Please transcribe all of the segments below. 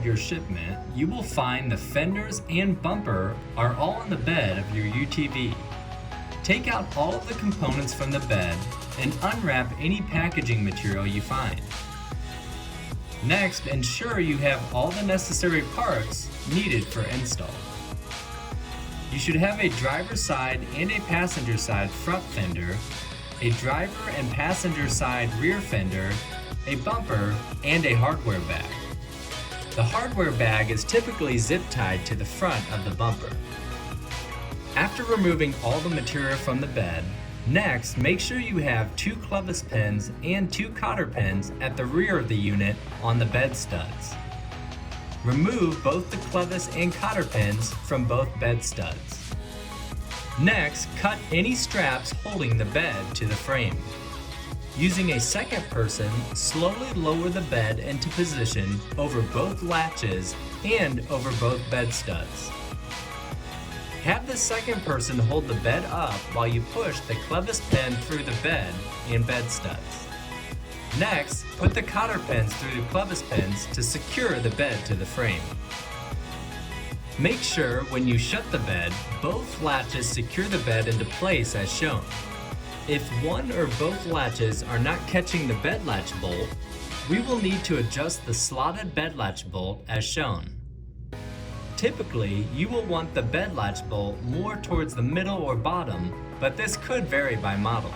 your shipment, you will find the fenders and bumper are all on the bed of your UTV. Take out all of the components from the bed and unwrap any packaging material you find. Next, ensure you have all the necessary parts needed for install. You should have a driver's side and a passenger side front fender, a driver and passenger side rear fender, a bumper, and a hardware bag. The hardware bag is typically zip tied to the front of the bumper. After removing all the material from the bed, next make sure you have 2 clevis pins and 2 cotter pins at the rear of the unit on the bed studs. Remove both the clevis and cotter pins from both bed studs. Next, cut any straps holding the bed to the frame. Using a second person, slowly lower the bed into position over both latches and over both bed studs. Have the second person hold the bed up while you push the clevis pin through the bed and bed studs. Next, put the cotter pins through the clevis pins to secure the bed to the frame. Make sure when you shut the bed, both latches secure the bed into place as shown. If one or both latches are not catching the bed latch bolt, we will need to adjust the slotted bed latch bolt as shown. Typically, you will want the bed latch bolt more towards the middle or bottom, but this could vary by model.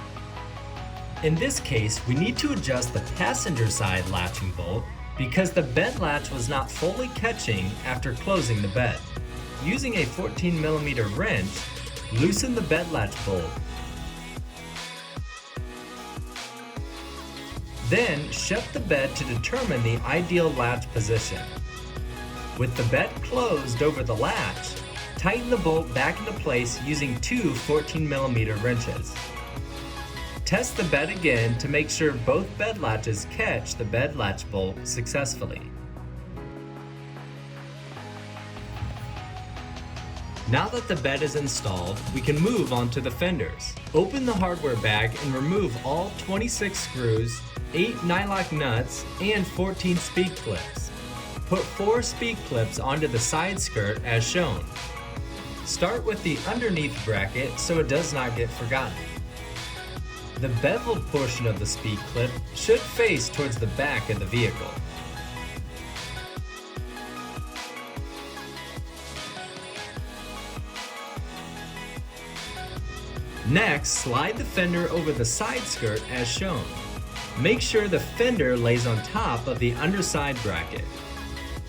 In this case, we need to adjust the passenger side latching bolt because the bed latch was not fully catching after closing the bed. Using a 14mm wrench, loosen the bed latch bolt. Then shut the bed to determine the ideal latch position. With the bed closed over the latch, tighten the bolt back into place using 2 14mm wrenches. Test the bed again to make sure both bed latches catch the bed latch bolt successfully. Now that the bed is installed, we can move on to the fenders. Open the hardware bag and remove all 26 screws, 8 nylock nuts, and 14 speed clips. Put 4 speed clips onto the side skirt as shown. Start with the underneath bracket so it does not get forgotten. The beveled portion of the speed clip should face towards the back of the vehicle. Next, slide the fender over the side skirt as shown. Make sure the fender lays on top of the underside bracket.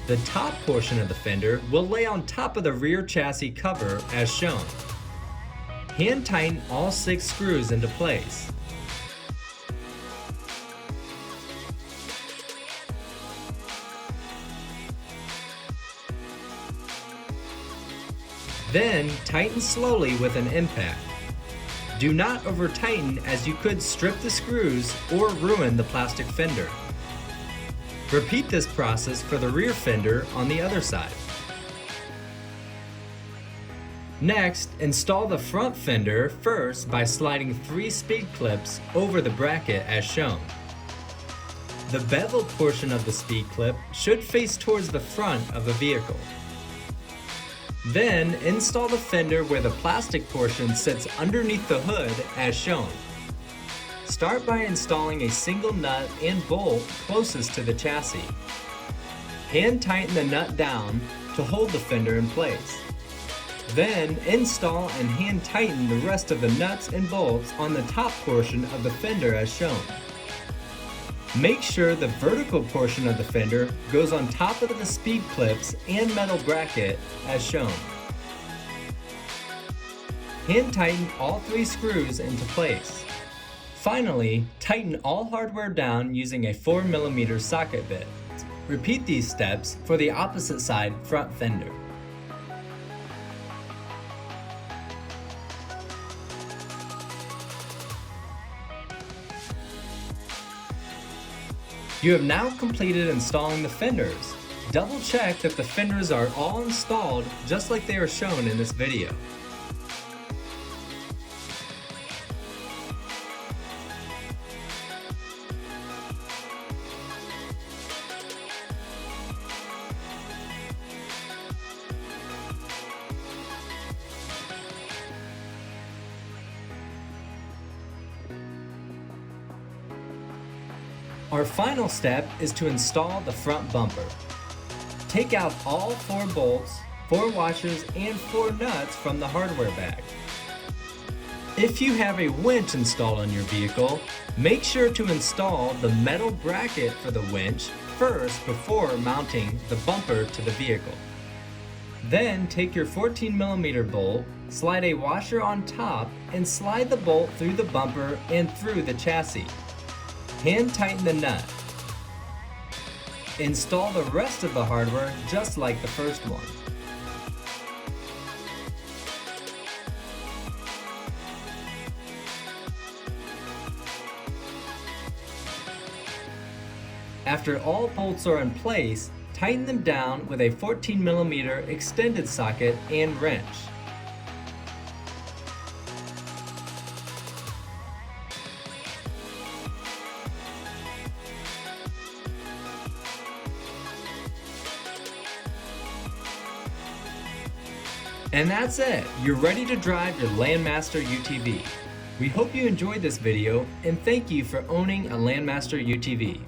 The top portion of the fender will lay on top of the rear chassis cover as shown. Hand tighten all 6 screws into place. Then tighten slowly with an impact. Do not over tighten as you could strip the screws or ruin the plastic fender. Repeat this process for the rear fender on the other side. Next, install the front fender first by sliding 3 speed clips over the bracket as shown. The beveled portion of the speed clip should face towards the front of the vehicle. Then install the fender where the plastic portion sits underneath the hood as shown. Start by installing a single nut and bolt closest to the chassis. Hand tighten the nut down to hold the fender in place. Then install and hand tighten the rest of the nuts and bolts on the top portion of the fender as shown. Make sure the vertical portion of the fender goes on top of the speed clips and metal bracket as shown. Hand tighten all 3 screws into place. Finally, tighten all hardware down using a 4mm socket bit. Repeat these steps for the opposite side front fender. You have now completed installing the fenders. Double check that the fenders are all installed just like they are shown in this video. Our final step is to install the front bumper. Take out all 4 bolts, 4 washers, and 4 nuts from the hardware bag. If you have a winch installed on your vehicle, make sure to install the metal bracket for the winch first before mounting the bumper to the vehicle. Then take your 14mm bolt, slide a washer on top, and slide the bolt through the bumper and through the chassis. Hand tighten the nut. Install the rest of the hardware just like the first one. After all bolts are in place, tighten them down with a 14mm extended socket and wrench. And that's it! You're ready to drive your Landmaster UTV. We hope you enjoyed this video and thank you for owning a Landmaster UTV.